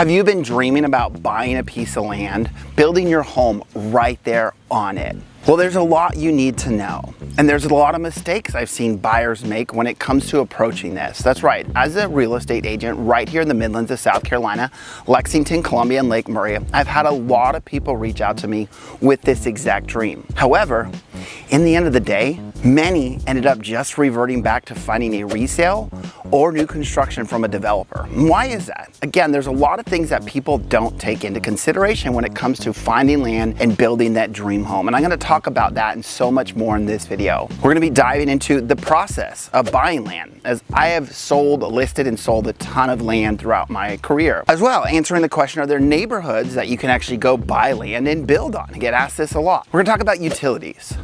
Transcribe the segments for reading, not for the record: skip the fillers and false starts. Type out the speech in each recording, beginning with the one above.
Have you been dreaming about buying a piece of land, building your home right there on it? Well, there's a lot you need to know. And there's a lot of mistakes I've seen buyers make when it comes to approaching this. That's right, as a real estate agent right here in the Midlands of South Carolina, Lexington, Columbia, and Lake Murray, I've had a lot of people reach out to me with this exact dream. However, in the end of the day, many ended up just reverting back to finding a resale or new construction from a developer. Why is that? Again, there's a lot of things that people don't take into consideration when it comes to finding land and building that dream home. And I'm gonna talk about that and so much more in this video. We're gonna be diving into the process of buying land, as I have listed and sold a ton of land throughout my career. As well, answering the question, are there neighborhoods that you can actually go buy land and build on? I get asked this a lot. We're gonna talk about utilities.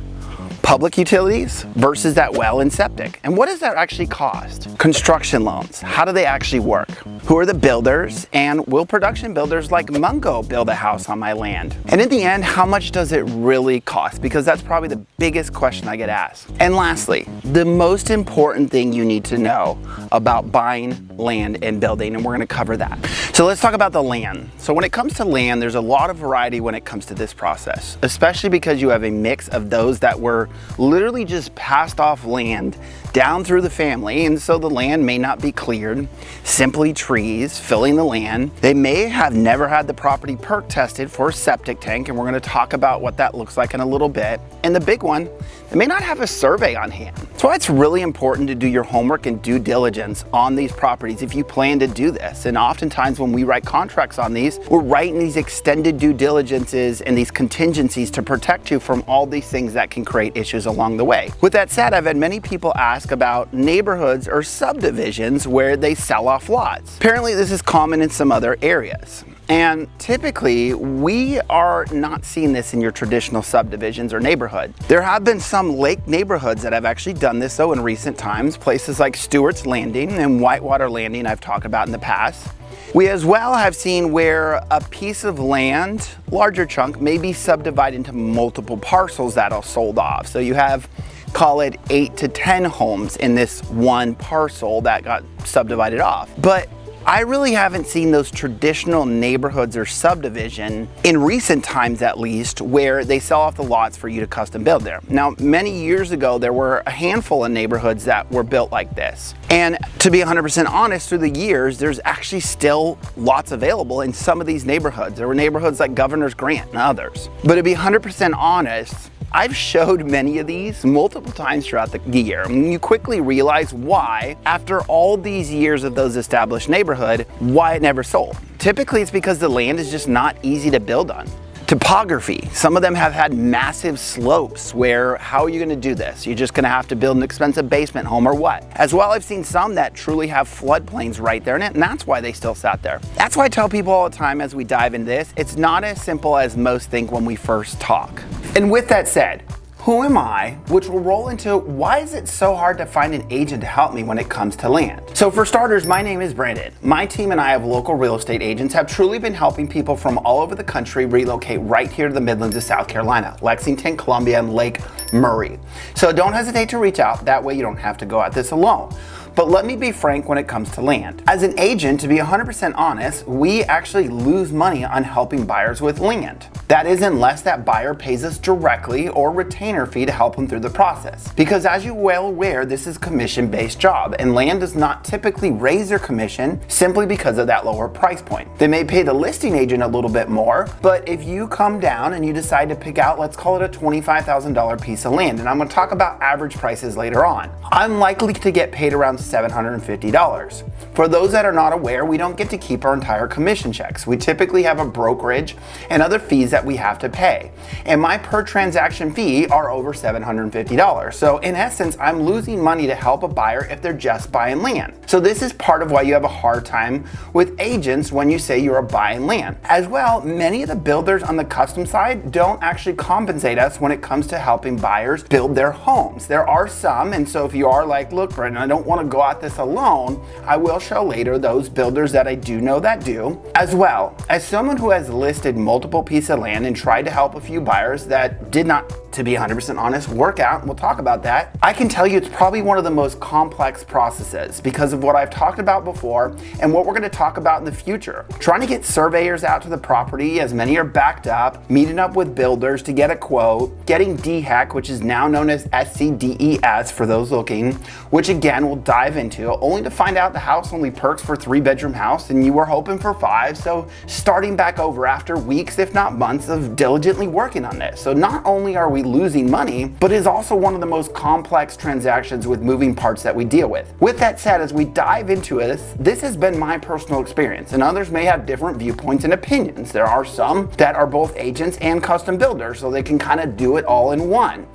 Public utilities versus that well and septic. And what does that actually cost? Construction loans, how do they actually work? Who are the builders, and will production builders like Mungo build a house on my land? And in the end, how much does it really cost? Because that's probably the biggest question I get asked. And lastly, the most important thing you need to know about buying land and building, and we're gonna cover that. So let's talk about the land. So when it comes to land, there's a lot of variety when it comes to this process, especially because you have a mix of those that were literally just passed off land down through the family, and so the land may not be cleared, simply trees filling the land. They may have never had the property perk tested for a septic tank, and we're going to talk about what that looks like in a little bit. And the big one, they may not have a survey on hand. That's why it's really important to do your homework and due diligence on these properties if you plan to do this. And oftentimes when we write contracts on these, we're writing these extended due diligences and these contingencies to protect you from all these things that can create issues along the way. With that said, I've had many people ask about neighborhoods or subdivisions where they sell off lots. Apparently this is common in some other areas. And typically, we are not seeing this in your traditional subdivisions or neighborhood. There have been some lake neighborhoods that have actually done this though in recent times, places like Stewart's Landing and Whitewater Landing I've talked about in the past. We as well have seen where a piece of land, larger chunk, may be subdivided into multiple parcels that are sold off. So you have, call it 8 to 10 homes in this one parcel that got subdivided off. But I really haven't seen those traditional neighborhoods or subdivision in recent times, at least, where they sell off the lots for you to custom build there. Now, many years ago, there were a handful of neighborhoods that were built like this. And to be 100% honest, through the years, there's actually still lots available in some of these neighborhoods. There were neighborhoods like Governor's Grant and others. But to be 100% honest, I've showed many of these multiple times throughout the year, and you quickly realize why, after all these years of those established neighborhood, why it never sold. Typically, it's because the land is just not easy to build on. Topography, some of them have had massive slopes where, how are you gonna do this? You're just gonna have to build an expensive basement home or what? As well, I've seen some that truly have floodplains right there in it, and that's why they still sat there. That's why I tell people all the time as we dive into this, it's not as simple as most think when we first talk. And with that said, who am I? Which will roll into why is it so hard to find an agent to help me when it comes to land? So for starters, my name is Brandon. My team and I of local real estate agents have truly been helping people from all over the country relocate right here to the Midlands of South Carolina, Lexington, Columbia, and Lake Murray. So don't hesitate to reach out. That way you don't have to go at this alone. But let me be frank when it comes to land. As an agent, to be 100% honest, we actually lose money on helping buyers with land. That is unless that buyer pays us directly or retainer fee to help them through the process. Because as you're well aware, this is a commission-based job, and land does not typically raise their commission simply because of that lower price point. They may pay the listing agent a little bit more, but if you come down and you decide to pick out, let's call it a $25,000 piece of land, and I'm gonna talk about average prices later on, I'm likely to get paid around $750. For those that are not aware, we don't get to keep our entire commission checks. We typically have a brokerage and other fees that we have to pay. And my per transaction fee are over $750. So in essence, I'm losing money to help a buyer if they're just buying land. So this is part of why you have a hard time with agents when you say you're buying land. As well, many of the builders on the custom side don't actually compensate us when it comes to helping buyers build their homes. There are some, and so if you are like, look, Brendan, I don't want to go at this alone, I will show later those builders that I do know that do. As well, as someone who has listed multiple pieces of land and tried to help a few buyers that did not to be 100% honest, workout, and we'll talk about that. I can tell you it's probably one of the most complex processes because of what I've talked about before and what we're going to talk about in the future. Trying to get surveyors out to the property, as many are backed up, meeting up with builders to get a quote, getting DHEC, which is now known as SCDES for those looking, which again we'll dive into, only to find out the house only perks for 3-bedroom house and you were hoping for 5, so starting back over after weeks, if not months, of diligently working on this. So not only are we losing money, but is also one of the most complex transactions with moving parts that we deal with. With that said, as we dive into this has been my personal experience, and others may have different viewpoints and opinions. There are some that are both agents and custom builders, so they can kind of do it all in one.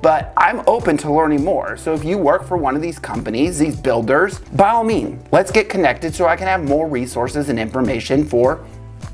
But I'm open to learning more. So if you work for one of these companies, these builders, by all means, let's get connected so I can have more resources and information for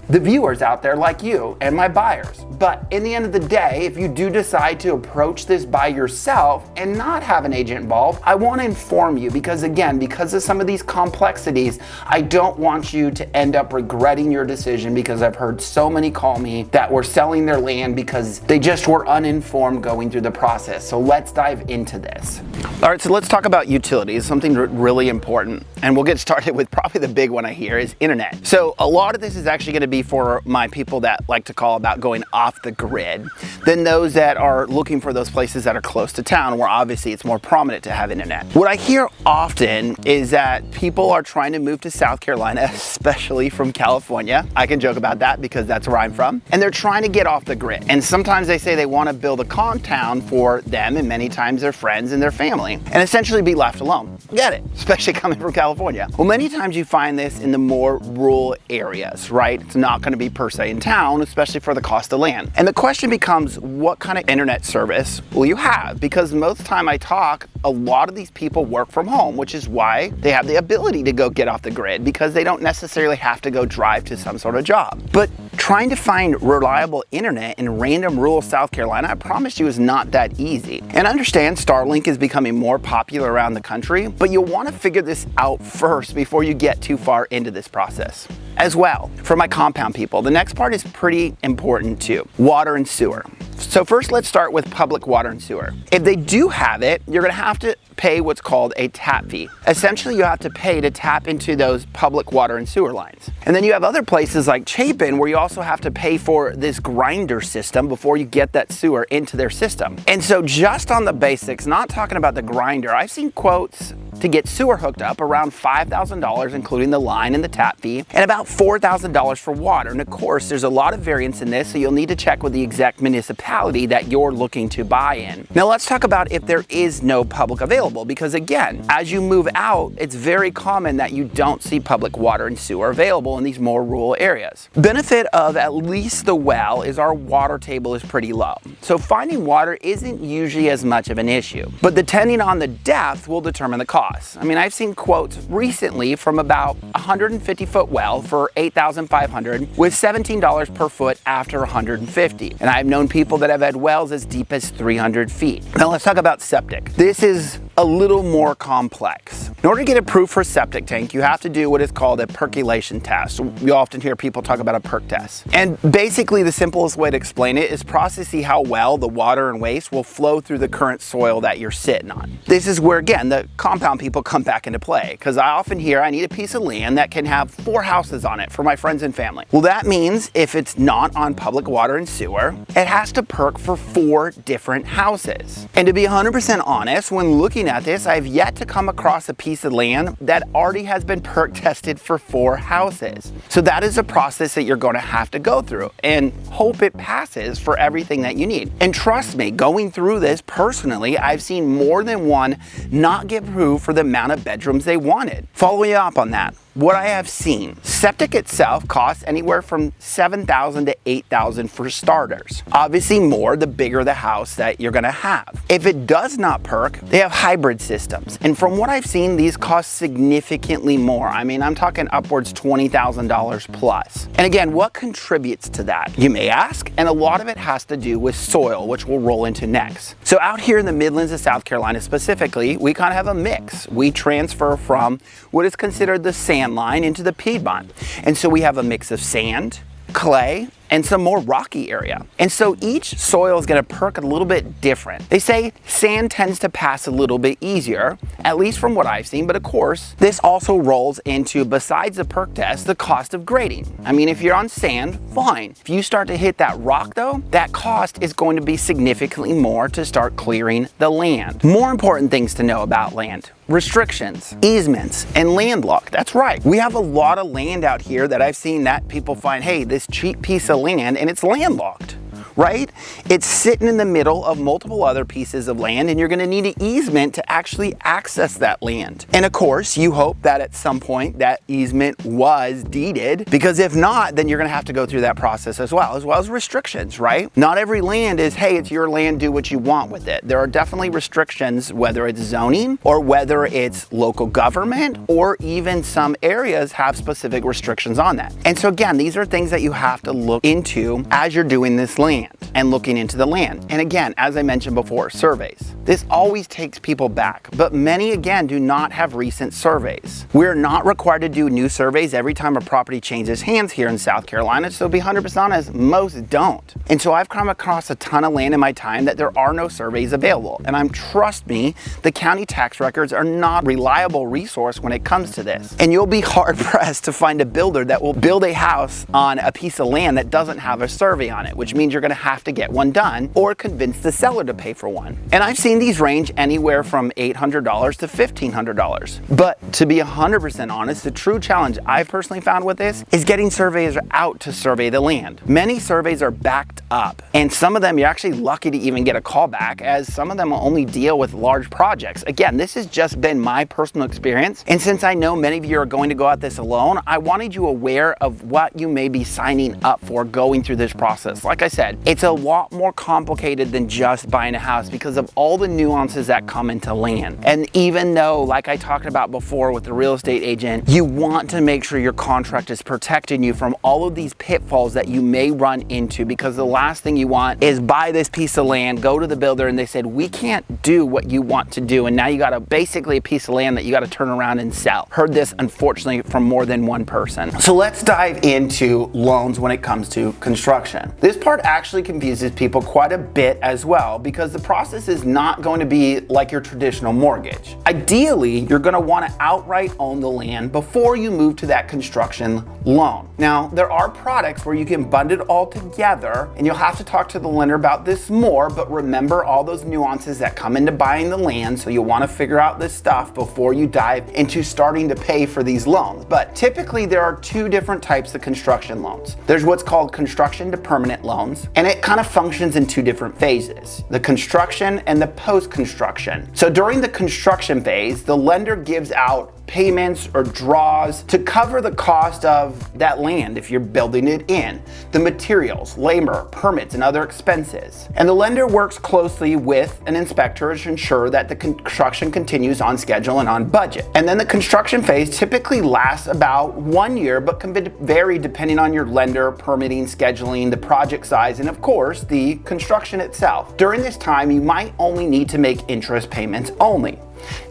the viewers out there like you and my buyers. But in the end of the day, if you do decide to approach this by yourself and not have an agent involved, I want to inform you because again, because of some of these complexities, I don't want you to end up regretting your decision because I've heard so many call me that were selling their land because they just were uninformed going through the process. So let's dive into this. All right, so let's talk about utilities, something really important. And we'll get started with probably the big one I hear is internet. So a lot of this is actually going to be for my people that like to call about going off the grid, than those that are looking for those places that are close to town where obviously it's more prominent to have internet. What I hear often is that people are trying to move to South Carolina, especially from California. I can joke about that because that's where I'm from. And they're trying to get off the grid. And sometimes they say they want to build a compound for them and many times their friends and their family and essentially be left alone. Get it? Especially coming from California. Well, many times you find this in the more rural areas, right? It's not going to be per se in town, especially for the cost of land. And the question becomes, what kind of internet service will you have? Because most time I talk, a lot of these people work from home, which is why they have the ability to go get off the grid because they don't necessarily have to go drive to some sort of job. But trying to find reliable internet in random rural South Carolina, I promise you, is not that easy. And understand Starlink is becoming more popular around the country, but you'll want to figure this out first before you get too far into this process. As well, for my compound people, the next part is pretty important too, water and sewer. So first let's start with public water and sewer. If they do have it, you're gonna have to pay what's called a tap fee. Essentially, you have to pay to tap into those public water and sewer lines. And then you have other places like Chapin where you also have to pay for this grinder system before you get that sewer into their system. And so just on the basics, not talking about the grinder, I've seen quotes to get sewer hooked up around $5,000, including the line and the tap fee, and about $4,000 for water. And of course, there's a lot of variance in this, so you'll need to check with the exact municipality that you're looking to buy in. Now let's talk about if there is no public available, because again, as you move out, it's very common that you don't see public water and sewer available in these more rural areas. Benefit of at least the well is our water table is pretty low. So finding water isn't usually as much of an issue, but depending on the depth will determine the cost. I mean, I've seen quotes recently from about 150-foot well for $8,500 with $17 per foot after 150. And I've known people that have had wells as deep as 300 feet. Now let's talk about septic. This is a little more complex. In order to get approved for a septic tank, you have to do what is called a percolation test. You often hear people talk about a perk test. And basically the simplest way to explain it is processing how well the water and waste will flow through the current soil that you're sitting on. This is where, again, the compound people come back into play, because I often hear I need a piece of land that can have 4 houses on it for my friends and family. Well, that means if it's not on public water and sewer, it has to perk for 4 different houses. And to be 100% honest, when looking at this, I've yet to come across a piece of land that already has been perk tested for 4 houses. So that is a process that you're going to have to go through and hope it passes for everything that you need. And trust me, going through this personally, I've seen more than one not get approved for the amount of bedrooms they wanted. Following up on that, what I have seen, septic itself costs anywhere from $7,000 to $8,000 for starters. Obviously more the bigger the house that you're gonna have. If it does not perk, they have hybrid systems. And from what I've seen, these cost significantly more. I mean, I'm talking upwards $20,000 plus. And again, what contributes to that? You may ask, and a lot of it has to do with soil, which we'll roll into next. So out here in the Midlands of South Carolina specifically, we kind of have a mix. We transfer from what is considered the sand line into the Piedmont. And so we have a mix of sand, clay, and some more rocky area. And so each soil is going to perk a little bit different. They say sand tends to pass a little bit easier, at least from what I've seen, but of course, this also rolls into, besides the perk test, the cost of grading. I mean, if you're on sand, fine. If you start to hit that rock though, that cost is going to be significantly more to start clearing the land. More important things to know about land: restrictions, easements, and landlocked. That's right. We have a lot of land out here that I've seen that people find, hey, this cheap piece of land, and it's landlocked. Right? It's sitting in the middle of multiple other pieces of land, and you're going to need an easement to actually access that land. And of course, you hope that at some point that easement was deeded, because if not, then you're going to have to go through that process as well as restrictions, right? Not every land is, hey, it's your land, do what you want with it. There are definitely restrictions, whether it's zoning or whether it's local government, or even some areas have specific restrictions on that. And so again, these are things that you have to look into as you're doing this land and looking into the land. And again, as I mentioned before, surveys. This always takes people back, but many again do not have recent surveys. We're not required to do new surveys every time a property changes hands here in South Carolina, so to be 100% honest, most don't. And so I've come across a ton of land in my time that there are no surveys available. And trust me, the county tax records are not a reliable resource when it comes to this. And you'll be hard pressed to find a builder that will build a house on a piece of land that doesn't have a survey on it, which means you're going to have to get one done or convince the seller to pay for one. And I've seen these range anywhere from $800 to $1,500. But to be 100% honest, the true challenge I've personally found with this is getting surveyors out to survey the land. Many surveys are backed up, and some of them you're actually lucky to even get a call back, as some of them will only deal with large projects. Again, this has just been my personal experience, and since I know many of you are going to go at this alone, I wanted you aware of what you may be signing up for going through this process. Like I said, it's a lot more complicated than just buying a house because of all the nuances that come into land. And even though, like I talked about before with the real estate agent, you want to make sure your contract is protecting you from all of these pitfalls that you may run into, because the last thing you want is buy this piece of land, go to the builder, and they said, we can't do what you want to do. And now you got basically a piece of land that you got to turn around and sell. Heard this, unfortunately, from more than one person. So let's dive into loans when it comes to construction. This part actually confuses people quite a bit as well, because the process is not going to be like your traditional mortgage. Ideally, you're going to want to outright own the land before you move to that construction loan. Now, there are products where you can bundle it all together, and you'll have to talk to the lender about this more, but remember all those nuances that come into buying the land, so you'll want to figure out this stuff before you dive into starting to pay for these loans. But typically, there are two different types of construction loans. There's what's called construction to permanent loans, and it kind of functions in two different phases: the construction and the post-construction. So during the construction phase, the lender gives out payments or draws to cover the cost of that land if you're building it in, the materials, labor, permits, and other expenses. And the lender works closely with an inspector to ensure that the construction continues on schedule and on budget. And then the construction phase typically lasts about 1 year, but can vary depending on your lender, permitting, scheduling, the project size, and of course, the construction itself. During this time, you might only need to make interest payments only.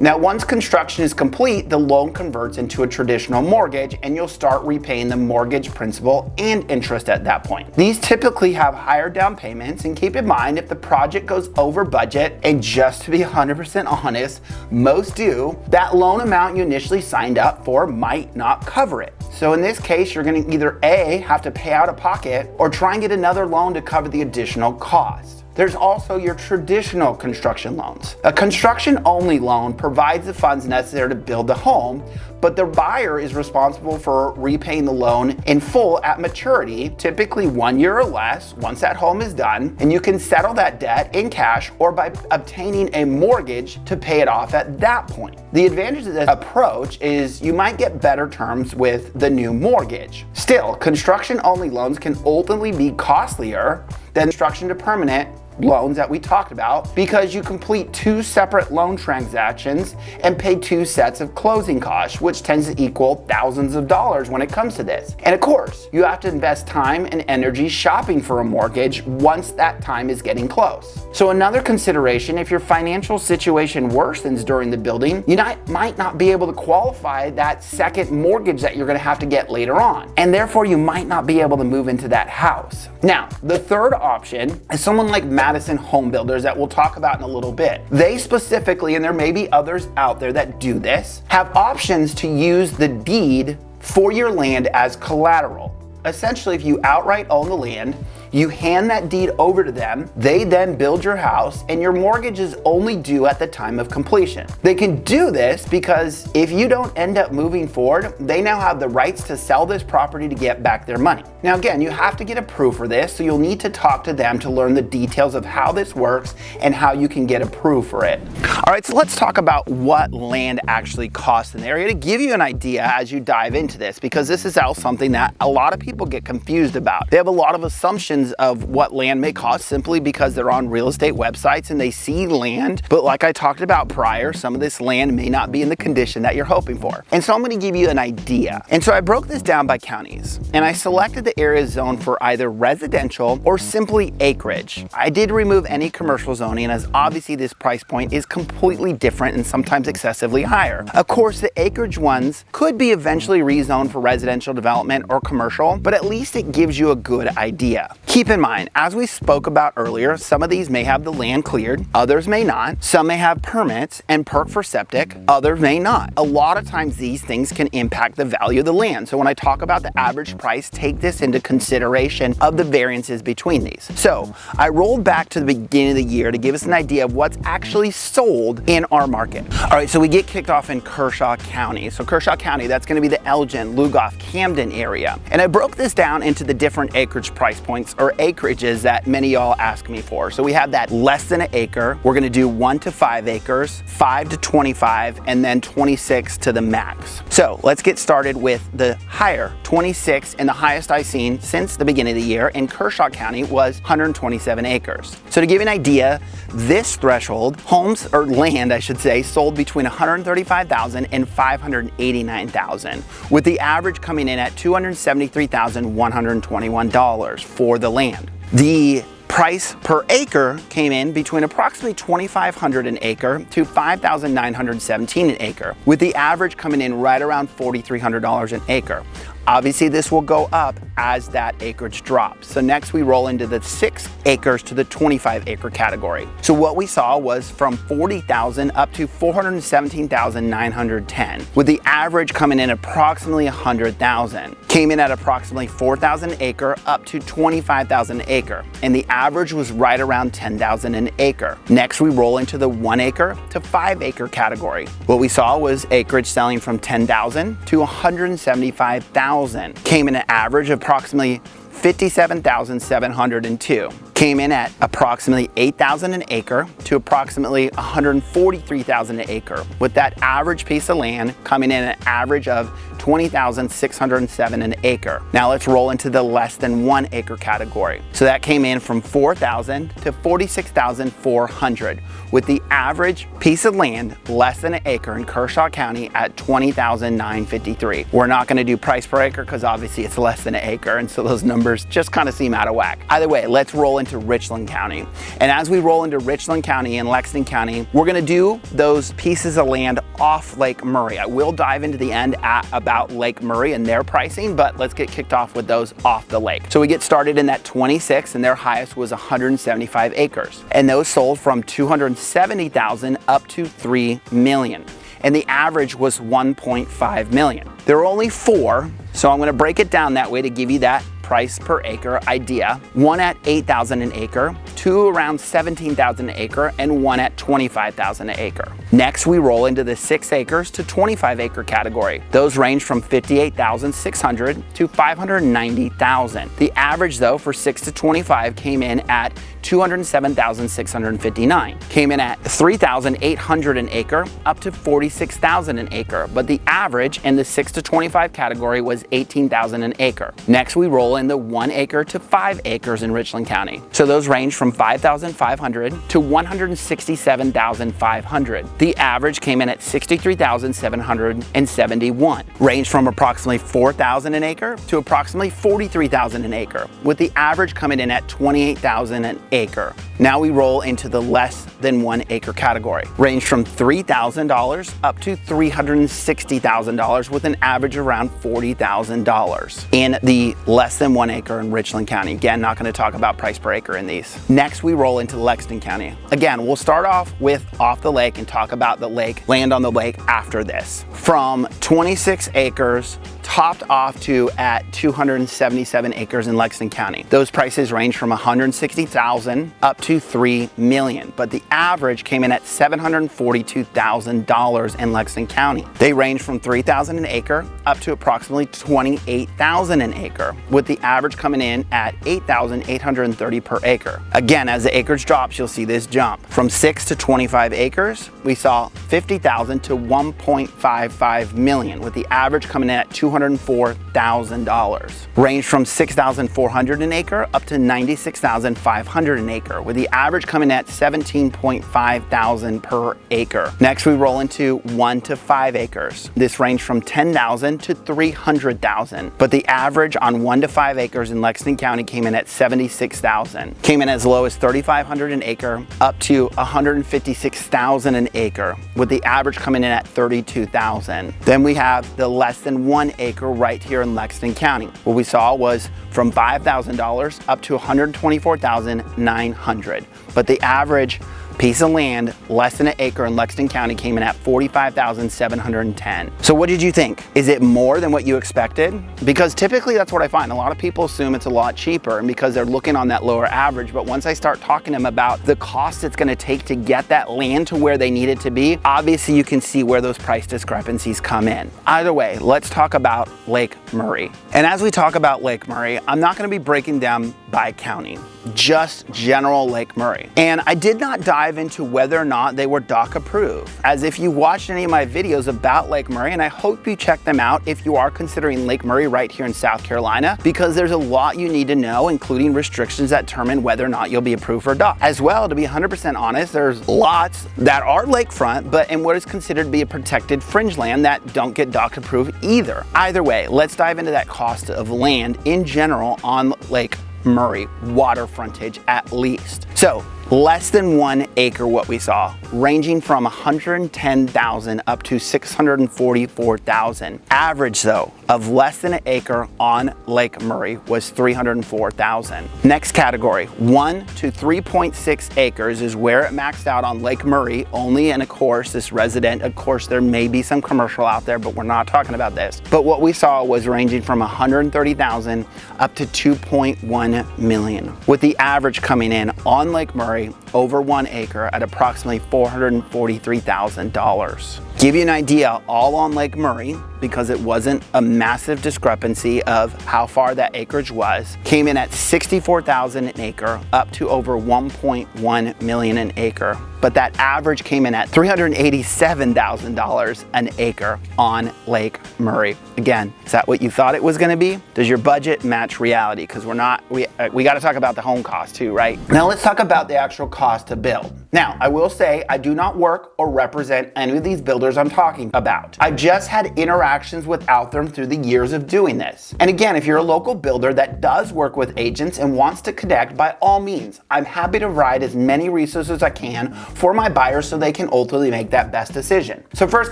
Now, once construction is complete, the loan converts into a traditional mortgage, and you'll start repaying the mortgage principal and interest at that point. These typically have higher down payments, and keep in mind, if the project goes over budget, and just to be 100% honest, most do, that loan amount you initially signed up for might not cover it. So in this case, you're going to either A, have to pay out of pocket, or try and get another loan to cover the additional cost. There's also your traditional construction loans. A construction-only loan provides the funds necessary to build the home, but the buyer is responsible for repaying the loan in full at maturity, typically 1 year or less, once that home is done, and you can settle that debt in cash or by obtaining a mortgage to pay it off at that point. The advantage of this approach is you might get better terms with the new mortgage. Still, construction-only loans can ultimately be costlier than construction to permanent loans that we talked about because you complete 2 separate loan transactions and pay 2 sets of closing costs, which tends to equal thousands of dollars when it comes to this. And of course, you have to invest time and energy shopping for a mortgage once that time is getting close. So another consideration, if your financial situation worsens during the building, you might not be able to qualify that second mortgage that you're going to have to get later on. And therefore, you might not be able to move into that house. Now, the third option is someone like Madison Home Builders that we'll talk about in a little bit. They specifically, and there may be others out there that do this, have options to use the deed for your land as collateral. Essentially, if you outright own the land, you hand that deed over to them, they then build your house, and your mortgage is only due at the time of completion. They can do this because if you don't end up moving forward, they now have the rights to sell this property to get back their money. Now again, you have to get approved for this, so you'll need to talk to them to learn the details of how this works and how you can get approved for it. All right, so let's talk about what land actually costs in the area to give you an idea as you dive into this, because this is also something that a lot of people get confused about. They have a lot of assumptions of what land may cost simply because they're on real estate websites and they see land, but like I talked about prior, some of this land may not be in the condition that you're hoping for. And so I'm going to give you an idea. And so I broke this down by counties, and I selected the area zoned for either residential or simply acreage. I did remove any commercial zoning, as obviously this price point is completely different and sometimes excessively higher. Of course, the acreage ones could be eventually rezoned for residential development or commercial, but at least it gives you a good idea. Keep in mind, as we spoke about earlier, some of these may have the land cleared, others may not. Some may have permits and perk for septic, others may not. A lot of times these things can impact the value of the land. So when I talk about the average price, take this into consideration of the variances between these. So I rolled back to the beginning of the year to give us an idea of what's actually sold in our market. All right, so we get kicked off in Kershaw County. So Kershaw County, that's gonna be the Elgin, Lugoff, Camden area. And I broke this down into the different acreage price points or acreages that many y'all ask me for. So we have that less than an acre. We're gonna do 1 to 5 acres, 5 to 25, and then 26 to the max. So let's get started with the higher 26, and the highest I've seen since the beginning of the year in Kershaw County was 127 acres. So to give you an idea, this threshold, homes or land I should say, sold between 135,000 and 589,000, with the average coming in at $273,121 for the land. The price per acre came in between approximately $2,500 an acre to $5,917 an acre, with the average coming in right around $4,300 an acre. Obviously, this will go up as that acreage drops. So next we roll into the 6 acres to the 25 acre category. So what we saw was from 40,000 up to 417,910, with the average coming in approximately 100,000. Came in at approximately 4,000 an acre up to 25,000 an acre, and the average was right around 10,000 an acre. Next we roll into the 1 acre to 5 acre category. What we saw was acreage selling from 10,000 to 175,000. Came in an average of approximately 57,702. Came in at approximately 8,000 an acre to approximately 143,000 an acre, with that average piece of land coming in an average of 20,607 an acre. Now let's roll into the less than 1 acre category. So that came in from 4,000 to 46,400, with the average piece of land less than an acre in Kershaw County at 20,953. We're not gonna do price per acre because obviously it's less than an acre, and so those numbers just kind of seem out of whack. Either way, let's roll into Richland County. And as we roll into Richland County and Lexington County, we're gonna do those pieces of land off Lake Murray. I will dive into the end about Lake Murray and their pricing, but let's get kicked off with those off the lake. So we get started in that 26, and their highest was 175 acres. And those sold from 270,000 up to 3 million. And the average was 1.5 million. There are only 4, so I'm gonna break it down that way to give you that price per acre idea. 1 at 8,000 an acre, 2 around 17,000 an acre, and 1 at 25,000 an acre. Next, we roll into the 6 acres to 25 acre category. Those range from $58,600 to $590,000. The average though for 6 to 25 came in at $207,659. Came in at $3,800 an acre up to $46,000 an acre, but the average in the 6 to 25 category was $18,000 an acre. Next, we roll in the 1 acre to 5 acres in Richland County. So those range from $5,500 to $167,500. The average came in at $63,771. Ranged from approximately $4,000 an acre to approximately $43,000 an acre, with the average coming in at $28,000 an acre. Now we roll into the less than 1 acre category. Range from $3,000 up to $360,000 with an average around $40,000 in the less than 1 acre in Richland County. Again, not going to talk about price per acre in these. Next, we roll into Lexington County. Again, we'll start off with off the lake and talk about the lake, land on the lake after this. From 26 acres topped off to at 277 acres in Lexington County. Those prices range from $160,000 up to $3 million, but the average came in at $742,000 in Lexington County. They range from $3,000 an acre up to approximately $28,000 an acre, with the average coming in at $8,830 per acre. Again, as the acreage drops, you'll see this jump. From 6 to 25 acres, we saw $50,000 to $1.55 million, with the average coming in at $204,000. Range from $6,400 an acre up to $96,500 an acre, with the average coming at $17.5 thousand per acre. Next, we roll into 1 to 5 acres. This ranged from $10,000 to $300,000, but the average on 1 to 5 acres in Lexington County came in at $76,000. Came in as low as $3,500 an acre up to $156,000 an acre, with the average coming in at $32,000. Then we have the less than 1 acre right here in Lexington County. What we saw was from $5,000 up to $124,900, but the average piece of land less than an acre in Lexington County came in at $45,710. So what did you think? Is it more than what you expected? Because typically that's what I find. A lot of people assume it's a lot cheaper and because they're looking on that lower average, but once I start talking to them about the cost it's gonna take to get that land to where they need it to be, obviously you can see where those price discrepancies come in. Either way, let's talk about Lake Murray. And as we talk about Lake Murray, I'm not gonna be breaking down by county, just general Lake Murray. And I did not dive into whether or not they were DOC approved, as if you watched any of my videos about Lake Murray, and I hope you check them out if you are considering Lake Murray right here in South Carolina, because there's a lot you need to know, including restrictions that determine whether or not you'll be approved for DOC. As well, to be 100% honest, there's lots that are lakefront, but in what is considered to be a protected fringe land that don't get DOC approved either. Either way, let's dive into that cost of land in general on Lake Murray, water frontage at least. So less than 1 acre, what we saw, ranging from $110,000 up to $644,000. Average though of less than an acre on Lake Murray was $304,000. Next category, 1 to 3.6 acres is where it maxed out on Lake Murray only, and of course this resident, of course there may be some commercial out there, but we're not talking about this. But what we saw was ranging from $130,000 up to $2.1 million, with the average coming in on Lake Murray over 1 acre at approximately $443,000. Give you an idea, all on Lake Murray, because it wasn't a massive discrepancy of how far that acreage was, came in at $64,000 an acre up to over $1.1 million an acre. But that average came in at $387,000 an acre on Lake Murray. Again, is that what you thought it was gonna be? Does your budget match reality? Because we gotta talk about the home cost too, right? Now let's talk about the actual cost to build. Now, I will say I do not work or represent any of these builders I'm talking about. I've just had interactions with them through the years of doing this. And again, if you're a local builder that does work with agents and wants to connect, by all means, I'm happy to provide as many resources as I can for my buyers so they can ultimately make that best decision. So first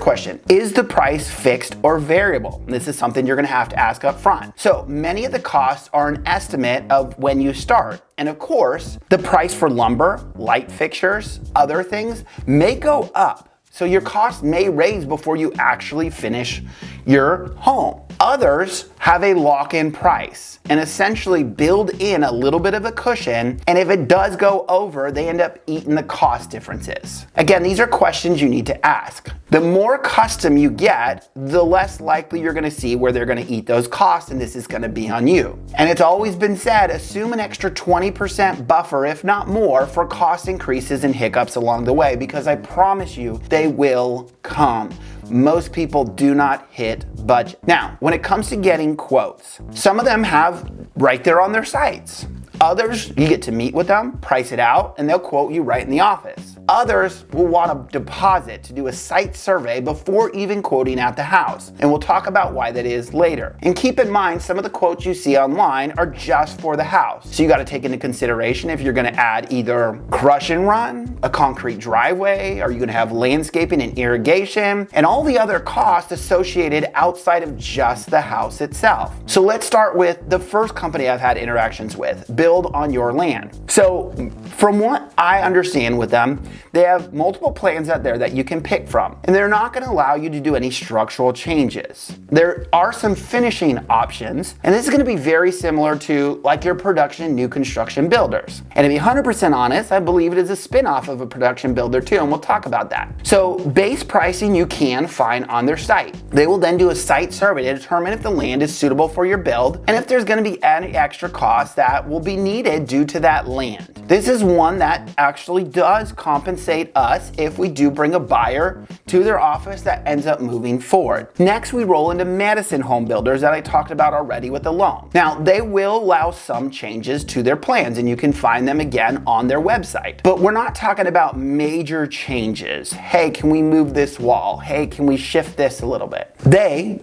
question, is the price fixed or variable? And this is something you're gonna have to ask up front. So many of the costs are an estimate of when you start. And of course, the price for lumber, light fixtures, other things may go up. So your costs may raise before you actually finish your home. Others have a lock-in price and essentially build in a little bit of a cushion, and if it does go over, they end up eating the cost differences. Again, these are questions you need to ask. The more custom you get, the less likely you're gonna see where they're gonna eat those costs, and this is gonna be on you. And it's always been said, assume an extra 20% buffer, if not more, for cost increases and hiccups along the way, because I promise you, they will come. Most people do not hit budget. Now, when it comes to getting quotes, some of them have right there on their sites. Others, you get to meet with them, price it out, and they'll quote you right in the office. Others will want a deposit to do a site survey before even quoting out the house, and we'll talk about why that is later. And keep in mind, some of the quotes you see online are just for the house. So you gotta take into consideration if you're gonna add either crush and run, a concrete driveway, are you gonna have landscaping and irrigation, and all the other costs associated outside of just the house itself. So let's start with the first company I've had interactions with, Build on Your Land. So from what I understand with them, they have multiple plans out there that you can pick from, and they're not gonna allow you to do any structural changes. There are some finishing options, and this is gonna be very similar to like your production new construction builders. And to be 100% honest, I believe it is a spin-off of a production builder too, and we'll talk about that. So base pricing you can find on their site. They will then do a site survey to determine if the land is suitable for your build, and if there's gonna be any extra costs that will be needed due to that land. This is one that actually does compensate us if we do bring a buyer to their office that ends up moving forward. Next, we roll into Madison Home Builders that I talked about already with the loan. Now, they will allow some changes to their plans, and you can find them again on their website. But we're not talking about major changes. Hey, can we move this wall? Hey, can we shift this a little bit? They,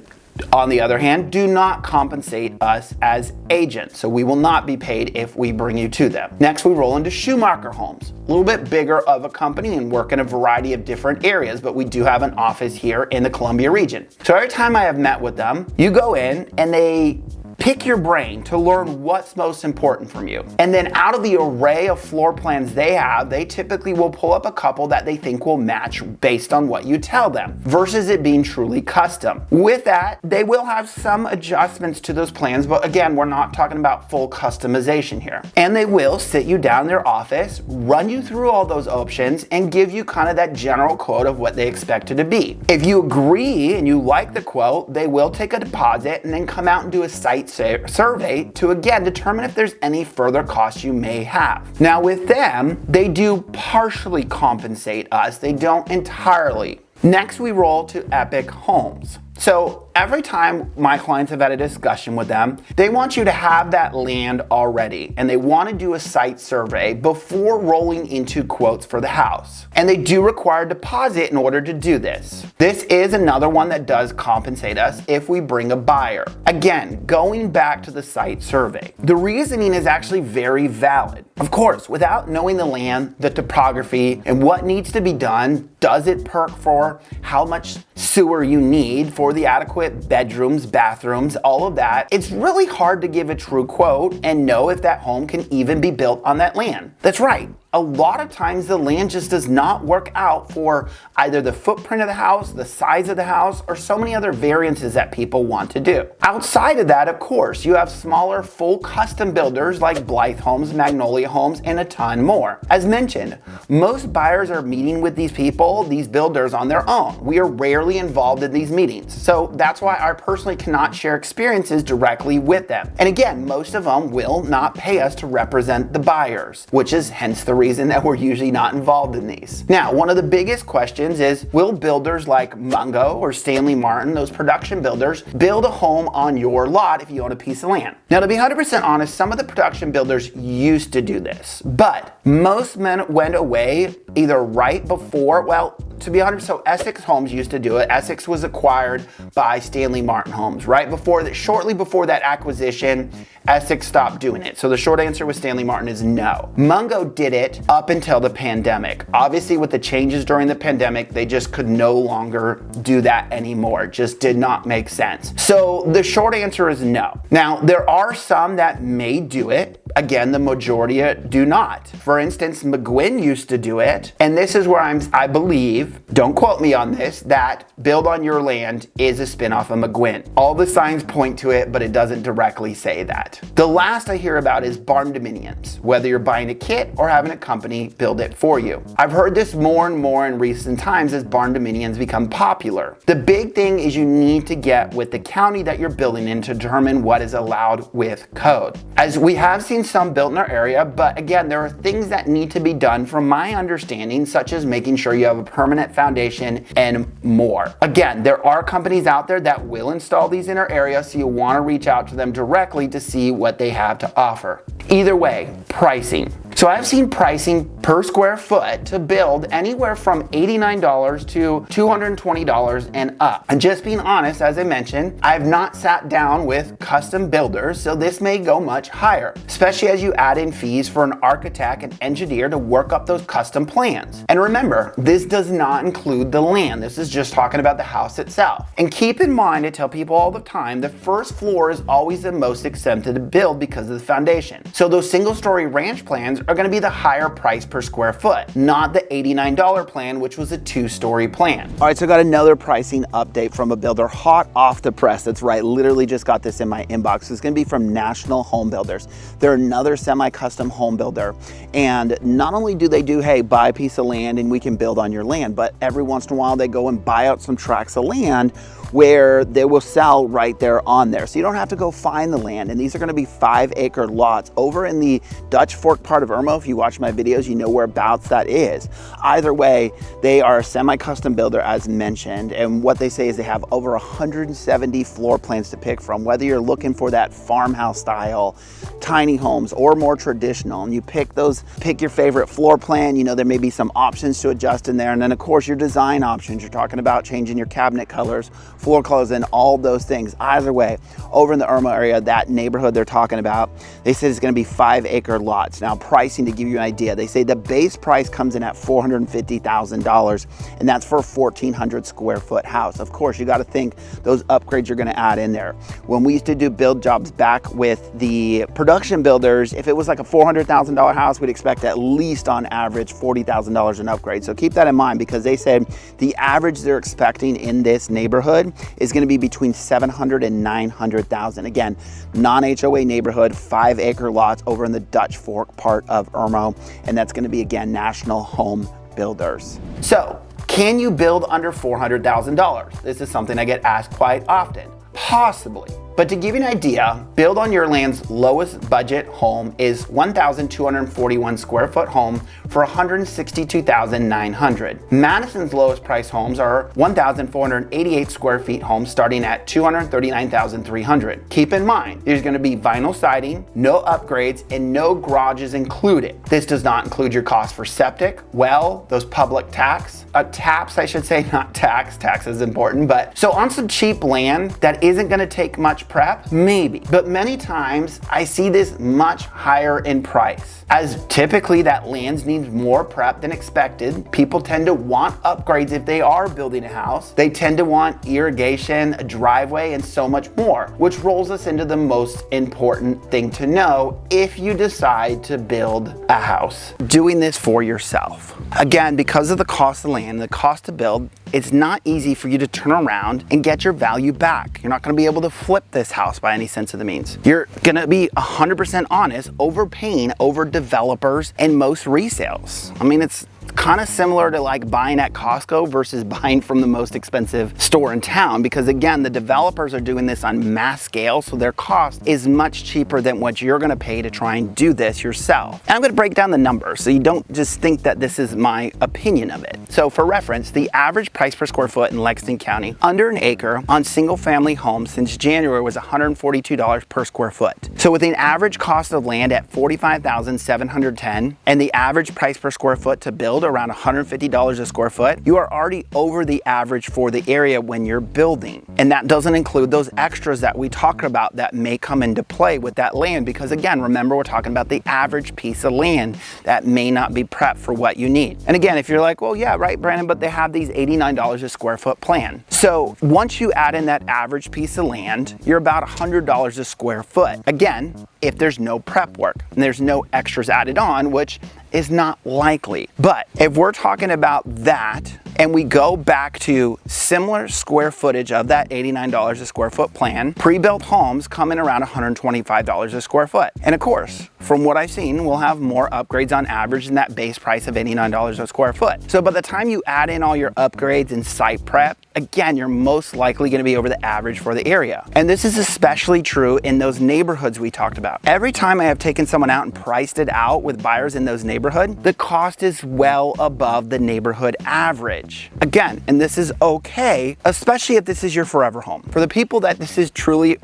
on the other hand, do not compensate us as agents, so we will not be paid if we bring you to them. Next, we roll into Schumacher Homes, a little bit bigger of a company and work in a variety of different areas, but we do have an office here in the Columbia region. So every time I have met with them, you go in and they pick your brain to learn what's most important from you. And then out of the array of floor plans they have, they typically will pull up a couple that they think will match based on what you tell them, versus it being truly custom. With that, they will have some adjustments to those plans, but again, we're not talking about full customization here. And they will sit you down in their office, run you through all those options, and give you kind of that general quote of what they expect it to be. If you agree and you like the quote, they will take a deposit and then come out and do a site survey to again determine if there's any further costs you may have. Now with them, they do partially compensate us, they don't entirely. Next, we roll to Epic Homes. So every time my clients have had a discussion with them, they want you to have that land already, and they want to do a site survey before rolling into quotes for the house. And they do require a deposit in order to do this. This is another one that does compensate us if we bring a buyer. Again, going back to the site survey, the reasoning is actually very valid. Of course, without knowing the land, the topography, and what needs to be done, does it perk for how much sewer you need for the adequate bedrooms, bathrooms, all of that, it's really hard to give a true quote and know if that home can even be built on that land. That's right. A lot of times the land just does not work out for either the footprint of the house, the size of the house, or so many other variances that people want to do. Outside of that, of course, you have smaller full custom builders like Blythe Homes, Magnolia Homes, and a ton more. As mentioned, most buyers are meeting with these people, these builders on their own. We are rarely involved in these meetings. So that's why I personally cannot share experiences directly with them. And again, most of them will not pay us to represent the buyers, which is hence the reason that we're usually not involved in these. Now, one of the biggest questions is, will builders like Mungo or Stanley Martin, those production builders, build a home on your lot if you own a piece of land? Now, to be 100% honest, some of the production builders used to do this, but most men went away either right before, well, to be honest, so Essex Homes used to do it. Essex was acquired by Stanley Martin Homes. Right before that, shortly before that acquisition, Essex stopped doing it. So the short answer with Stanley Martin is no. Mungo did it up until the pandemic. Obviously, with the changes during the pandemic, they just could no longer do that anymore. It just did not make sense. So the short answer is no. Now, there are some that may do it. Again, the majority do not. For instance, McGuinn used to do it, and this is where I believe, don't quote me on this, that Build on Your Land is a spinoff of McGuinn. All the signs point to it, but it doesn't directly say that. The last I hear about is barn dominiums, whether you're buying a kit or having a company build it for you. I've heard this more and more in recent times as barn dominiums become popular. The big thing is you need to get with the county that you're building in to determine what is allowed with code. As we have seen some built in our area, but again, there are things that need to be done from my understanding, such as making sure you have a permanent foundation and more. Again, there are companies out there that will install these in our area, so you want to reach out to them directly to see what they have to offer. Either way, pricing. So I've seen pricing per square foot to build anywhere from $89 to $220 and up. And just being honest, as I mentioned, I've not sat down with custom builders, so this may go much higher, especially as you add in fees for an architect and engineer to work up those custom plans. And remember, this does not include the land. This is just talking about the house itself. And keep in mind, I tell people all the time, the first floor is always the most expensive to build because of the foundation. So those single-story ranch plans are going to be the higher price per square foot, not the $89 plan, which was a 2-story plan. All right, so I got another pricing update from a builder hot off the press. That's right, literally just got this in my inbox. It's going to be from National Home Builders. They're another semi-custom home builder, and not only do they do, hey, buy a piece of land and we can build on your land, but every once in a while they go and buy out some tracts of land where they will sell right there on there. So you don't have to go find the land. And these are gonna be 5-acre lots over in the Dutch Fork part of Irmo. If you watch my videos, you know whereabouts that is. Either way, they are a semi-custom builder as mentioned. And what they say is they have over 170 floor plans to pick from, whether you're looking for that farmhouse style, tiny homes, or more traditional. And you pick your favorite floor plan. You know, there may be some options to adjust in there. And then of course your design options. You're talking about changing your cabinet colors, floor colors, and all those things. Either way, over in the Irmo area, that neighborhood they're talking about, they said it's going to be 5-acre lots. Now, pricing, to give you an idea, they say the base price comes in at $450,000, and that's for a 1,400 square foot house. Of course, you got to think those upgrades you're going to add in there. When we used to do build jobs back with the production builders, if it was like a $400,000 house, we'd expect at least on average $40,000 in upgrades. So keep that in mind, because they said the average they're expecting in this neighborhood is going to be between $700,000 and $900,000. Again, non-HOA neighborhood, 5-acre lots over in the Dutch Fork part of Irmo, and that's going to be, again, National Home Builders. So, can you build under $400,000? This is something I get asked quite often. Possibly. But to give you an idea, Build on Your Land's lowest budget home is 1,241 square foot home for $162,900. Madison's lowest price homes are 1,488 square feet homes starting at $239,300. Keep in mind, there's going to be vinyl siding, no upgrades, and no garages included. This does not include your cost for septic, well, those public taps, I should say, not tax. Tax is important, but so on some cheap land that isn't going to take much prep, maybe. But many times I see this much higher in price, as typically that land needs more prep than expected. People tend to want upgrades if they are building a house. They tend to want irrigation, a driveway, and so much more, which rolls us into the most important thing to know if you decide to build a house. Doing this for yourself. Again, because of the cost of land, the cost to build, it's not easy for you to turn around and get your value back. You're not gonna be able to flip this house by any sense of the means. You're gonna be 100% honest, overpaying over developers and most resales. I mean, it's kind of similar to like buying at Costco versus buying from the most expensive store in town, because again, the developers are doing this on mass scale, so their cost is much cheaper than what you're going to pay to try and do this yourself. And I'm going to break down the numbers so you don't just think that this is my opinion of it. So for reference, the average price per square foot in Lexington County under an acre on single family homes since January was $142 per square foot. So with an average cost of land at $45,710 and the average price per square foot to build around $150 a square foot, you are already over the average for the area when you're building. And that doesn't include those extras that we talk about that may come into play with that land, because again, remember, we're talking about the average piece of land that may not be prepped for what you need. And again, if you're like, well, yeah, right, Brandon, but they have these $89 a square foot plan. So once you add in that average piece of land, you're about $100 a square foot. Again, if there's no prep work and there's no extras added on, which is not likely. But if we're talking about that, and we go back to similar square footage of that $89 a square foot plan, pre-built homes come in around $125 a square foot. And of course, from what I've seen, we'll have more upgrades on average than that base price of $89 a square foot. So by the time you add in all your upgrades and site prep, again, you're most likely gonna be over the average for the area. And this is especially true in those neighborhoods we talked about. Every time I have taken someone out and priced it out with buyers in those neighborhoods, the cost is well above the neighborhood average. Again, and this is okay, especially if this is your forever home. For the people that this is truly,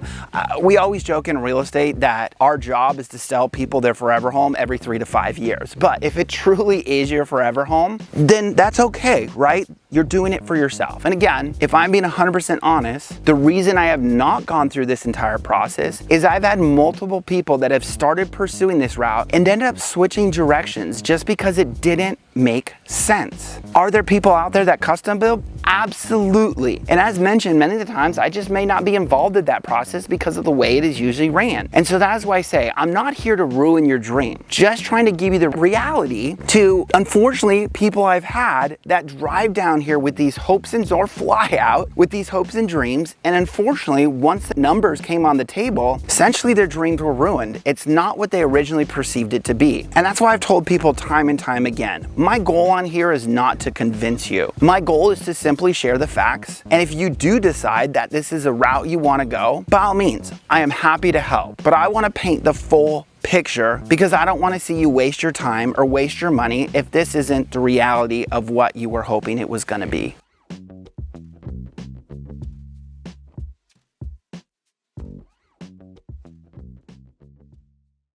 we always joke in real estate that our job is to sell people their forever home every 3 to 5 years. But if it truly is your forever home, then that's okay, right? You're doing it for yourself. And again, if I'm being 100% honest, the reason I have not gone through this entire process is I've had multiple people that have started pursuing this route and ended up switching directions just because it didn't make sense. Are there people out there that custom build? Absolutely. And as mentioned many of the times, I just may not be involved in that process because of the way it is usually ran. And so that's why I say, I'm not here to ruin your dream, just trying to give you the reality to, unfortunately, people I've had that drive down here with these hopes and or fly out with these hopes and dreams. And unfortunately, once the numbers came on the table, essentially their dreams were ruined. It's not what they originally perceived it to be. And that's why I've told people time and time again, my goal on here is not to convince you. My goal is to simply share the facts. And if you do decide that this is a route you want to go, by all means, I am happy to help. But I want to paint the full picture because I don't want to see you waste your time or waste your money if this isn't the reality of what you were hoping it was going to be.